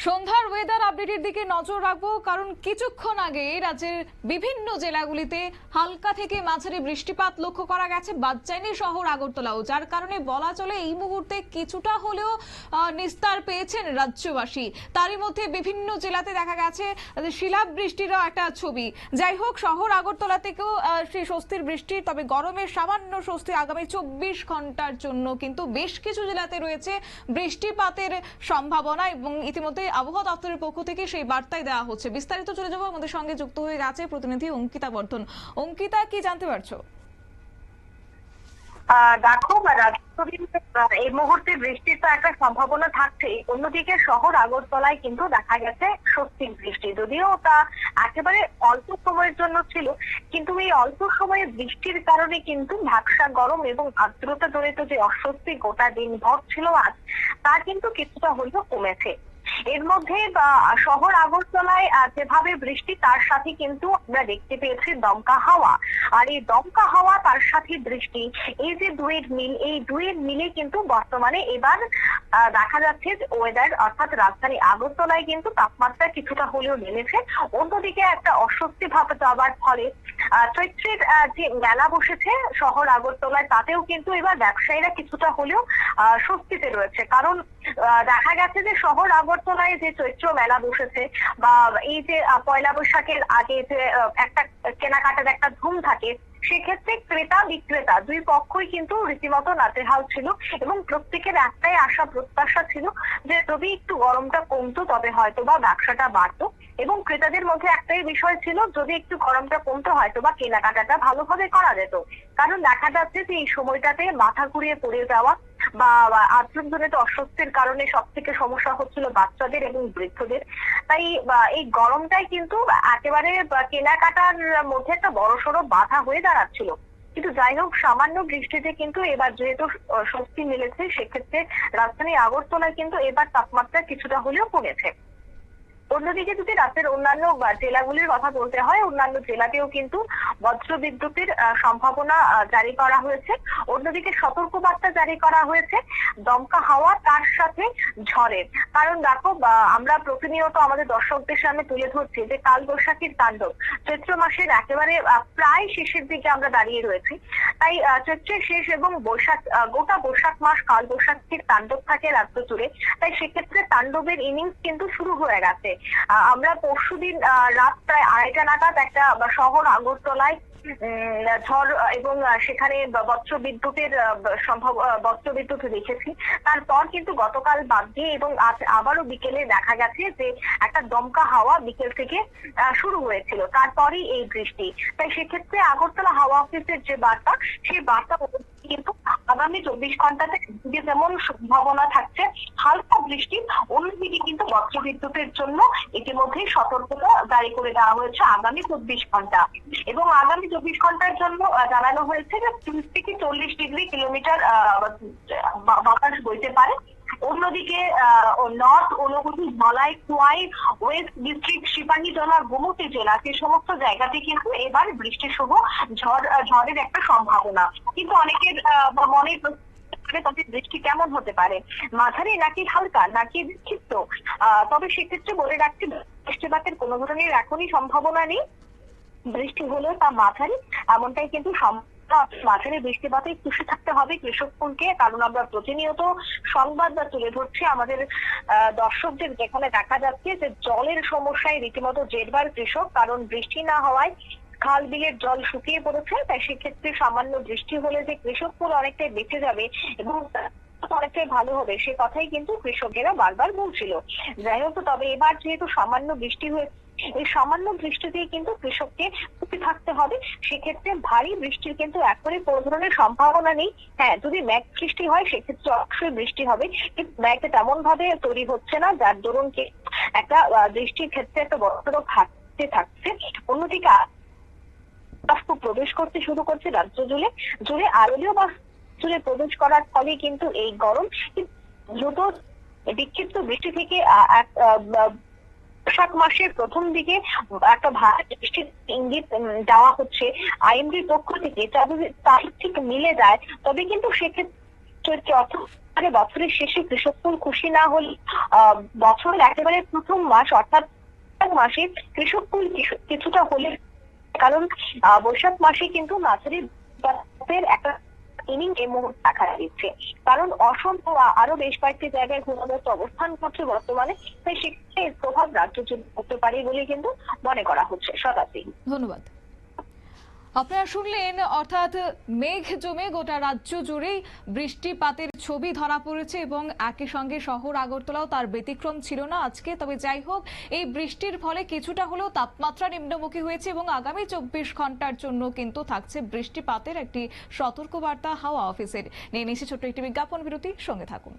সন্ধ্যার ওয়েদার আপডেটের দিকে নজর রাখবো, কারণ কিছুক্ষণ আগে রাজ্যের বিভিন্ন জেলাগুলিতে হালকা থেকে মাঝারি বৃষ্টিপাত লক্ষ্য করা গেছে বাদচাইনি শহর আগরতলাও, যার কারণে বলা চলে এই মুহূর্তে কিছুটা হলেও নিস্তার পেয়েছেন রাজ্যবাসী। তারই মধ্যে বিভিন্ন জেলাতে দেখা গেছে শিলাবৃষ্টিরও একটা ছবি। যাই হোক, শহর আগরতলা থেকেও সেই স্বস্তির বৃষ্টি, তবে গরমের সামান্য স্বস্তি আগামী 24 ঘন্টার জন্য কিন্তু বেশ কিছু জেলাতে রয়েছে বৃষ্টিপাতের সম্ভাবনা, এবং ইতিমধ্যে আবহাওয়া দপ্তরের পক্ষ থেকে সেই বার্তাই দেওয়া হচ্ছে। বিস্তারিত চলে যাবো, আমাদের সঙ্গে যুক্ত হয়ে গেছে প্রতিনিধি অঙ্কিতা বর্ধন। অঙ্কিতা, কি জানতে পারছো? দেখো, এই মুহূর্তে বৃষ্টির তো একটা সম্ভাবনা থাকছেই। অন্যদিকে শহর আগরতলায় কিন্তু দেখা গেছে স্বস্তির বৃষ্টি, যদিও তা একেবারে অল্প সময়ের জন্য ছিল, কিন্তু এই অল্প সময়ে বৃষ্টির কারণে কিন্তু ঝাপসা গরম এবং আর্দ্রতা জনিত যে অস্বস্তি গোটা দিন ভর ছিল আজ, তা কিন্তু কিছুটা হলেও কমেছে। এর মধ্যে শহর আগরতলায় যেভাবে বৃষ্টি, তার সাথে কিন্তু আমরা দেখতে পেয়েছি দমকা হাওয়া। আর এই দমকা হাওয়া তার সাথে বৃষ্টি, এই যে দুয়ের মিল, এই দুয়ের মিলে কিন্তু বর্তমানে এবার দেখা যাচ্ছে ওয়েদার, অর্থাৎ রাজধানী আগরতলায় কিন্তু তাপমাত্রা কিছুটা হলেও নেমেছে। অন্যদিকে একটা অস্বস্তি ভাব যাওয়ার ফলে চৈত্রের যে মেলা বসেছে শহর আগরতলায়, তাতেও কিন্তু এবার ব্যবসায়ীরা কিছুটা হলেও স্বস্তিতে রয়েছে। কারণ দেখা গেছে যে শহর আগরতলায় যে চৈত্র মেলা বসেছে, বা এই যে পয়লা বৈশাখের আগে যে একটা কেনাকাটার একটা ধুম থাকে, সেক্ষেত্রে ক্রেতা বিক্রেতা দুই পক্ষই কিন্তু রীতিমতো নাজেহাল ছিল, এবং প্রত্যেকের একটাই আশা প্রত্যাশা ছিল যে যদি একটু গরমটা কমতো তবে হয়তো বা ব্যবসাটা বাড়তো, এবং ক্রেতাদের মধ্যে একটাই বিষয় ছিল যদি একটু গরমটা কমতো হয়তো বা কেনাকাটাটা ভালোভাবে করা যেত। কারণ দেখা যাচ্ছে যে এই সময়টাতে মাথা ঘুরিয়ে পড়ে যাওয়া বা আর্দ্রজনিত অস্বস্তির কারণে সব থেকে সমস্যা হচ্ছিল বাচ্চাদের এবং বৃদ্ধদের। তাই এই গরমটাই কিন্তু একেবারে কেনাকাটার মধ্যে একটা বড়সড় বাধা হয়ে দাঁড়াচ্ছিল। কিন্তু যাই হোক, সামান্য বৃষ্টিতে কিন্তু এবার যেহেতু স্বস্তি মিলেছে, সেক্ষেত্রে রাজধানী আগরতলায় কিন্তু এবার তাপমাত্রা কিছুটা হলেও কমেছে। অন্যদিকে যদি রাজ্যের অন্যান্য জেলাগুলির কথা বলতে হয়, অন্যান্য জেলাতেও কিন্তু বজ্রবিদ্যুতের সম্ভাবনা জারি করা হয়েছে। অন্যদিকে সতর্কবার্তা জারি করা হয়েছে দমকা হাওয়া তার সাথে ঝড়ের। কারণ দেখো, আমরা প্রতিনিয়ত আমাদের দর্শকদের সামনে তুলে ধরছি যে কালবৈশাখীর তাণ্ডব, চৈত্র মাসের একেবারে প্রায় শেষের দিকে আমরা দাঁড়িয়ে রয়েছি। তাই চৈত্রের শেষ এবং গোটা বৈশাখ মাস কালবৈশাখীর তাণ্ডব থাকে রাজ্য জুড়ে। তাই সেক্ষেত্রে তাণ্ডবের ইনিংস কিন্তু শুরু হয়ে গেছে। আমরা পরশুদিন রাত প্রায় 2:30 নাগাদ একটা শহর আগরতলায় ঝড় এবং সেখানে বজ্রবিদ্যুৎ দেখেছি। তারপর কিন্তু গতকাল বাদ দিয়ে এবং আজ আবারও বিকেলে দেখা গেছে যে একটা দমকা হাওয়া বিকেল থেকে শুরু হয়েছিল, তারপরই এই বৃষ্টি। তাই সেক্ষেত্রে আগরতলা হাওয়া অফিসের যে বার্তা, সেই বার্তা কিন্তু আগামী 24 ঘন্টাতে যেমন সম্ভাবনা থাকছে হালকা বৃষ্টি, অন্যদিকে কিন্তু বজ্রবিদ্যুতের জন্য ইতিমধ্যেই সতর্কতা জারি করে দেওয়া হয়েছে আগামী 24 ঘন্টা। এবং আগামী 24 ঘন্টার জন্য জানানো হয়েছে যে 30 থেকে 40 ডিগ্রি কিলোমিটার বাতাস বইতে পারে। অন্যদিকে north, Unakoti, Dhalai, Khowai, west district, Sepahijala, Gomati জেলা, সে সমস্ত জায়গাতে কিন্তু এবার বৃষ্টি সহ ঝড়ের একটা সম্ভাবনা। কিন্তু অনেকের মনে তবে বৃষ্টি কেমন হতে পারে, মাঝারি নাকি হালকা নাকি বিক্ষিপ্ত? তবে সেক্ষেত্রে বলে রাখছি, বৃষ্টিপাতের কোনো ধরনের এখনই সম্ভাবনা নেই। বৃষ্টি হলেও তা মাঝারি, এমনটাই কিন্তু মাঝারি বৃষ্টিপাতে খুশি থাকতে হবে কৃষককুলকে। কারণ আমরা প্রতিনিয়ত সংবাদ তুলে ধরছি আমাদের দর্শকদের, যেখানে দেখা যাচ্ছে যে জলের সমস্যায় রীতিমতো জেরবার কৃষক। কারণ বৃষ্টি না হওয়ায় খাল বিলের জল শুকিয়ে পড়েছে। তাই সেক্ষেত্রে সামান্য বৃষ্টি হলে যে কৃষককুল অনেকটাই বেঁচে যাবে এবং অনেকটাই ভালো হবে, সে কথাই কিন্তু কৃষকেরা বারবার বলছিল। যাই হোক, তবে এবার যেহেতু সামান্য বৃষ্টি হয়েছে, এই সামান্য বৃষ্টিতেই কিন্তু কৃষককে খুশি থাকতে হবে। সেক্ষেত্রে ভারী বৃষ্টির কিন্তু একেবারে কোনো ধরনের সম্ভাবনা নেই। হ্যাঁ, যদি মেঘ সৃষ্টি হয় সেক্ষেত্রে অবশ্যই বৃষ্টি হবে, কিন্তু মেঘ তেমন ভাবে তৈরি হচ্ছে না, যার দরুন একটা বৃষ্টির ক্ষেত্রে একটা বড় ঘাটতি থাকছে। অন্যদিকে প্রবেশ করতে শুরু করছে রাজ্য জুড়ে আরলীয় বাষ্প জুড়ে প্রবেশ করার ফলে কিন্তু এই গরম দ্রুত বিক্ষিপ্ত বৃষ্টি থেকে বৈশাখ মাসের প্রথম দিকে একটা ভারী বৃষ্টির ইঙ্গিত দেওয়া হচ্ছে আইএমডির পক্ষ থেকে। তার ঠিক মিলে যায়, তবে কিন্তু সেক্ষেত্রে চলছে অর্থাৎ বছরের শেষে কৃষককুল খুশি না হলে বছরের একেবারে প্রথম মাস অর্থাৎ মাসে কৃষককুল কিছুটা হলে, কারণ বৈশাখ মাসে কিন্তু মাঝারি একটা ইনিং এই মুহূর্তে দেখা দিচ্ছে, কারণ অসম আরো বেশ কয়েকটি জায়গায় ঘূর্ণাবর্ত অবস্থান করছে বর্তমানে, তাই সেক্ষেত্রে এর প্রভাব রাজ্য জুড়ে পড়তে পারে বলে কিন্তু মনে করা হচ্ছে। শতাব্দী, ধন্যবাদ। আপনারা শুনলেন, অর্থাৎ মেঘ জমে গোটা রাজ্য জুড়েই বৃষ্টিপাতের ছবি ধরা পড়েছে এবং একই সঙ্গে শহর আগরতলাও তার ব্যতিক্রম ছিল না আজকে। তবে যাই হোক, এই বৃষ্টির ফলে কিছুটা হলেও তাপমাত্রা নিম্নমুখী হয়েছে এবং আগামী 24 ঘন্টার জন্য কিন্তু থাকছে বৃষ্টিপাতের একটি সতর্কবার্তা হাওয়া অফিসের। নিয়ে নিচ্ছে ছোট্ট একটি বিজ্ঞাপন বিরতি, সঙ্গে থাকুন।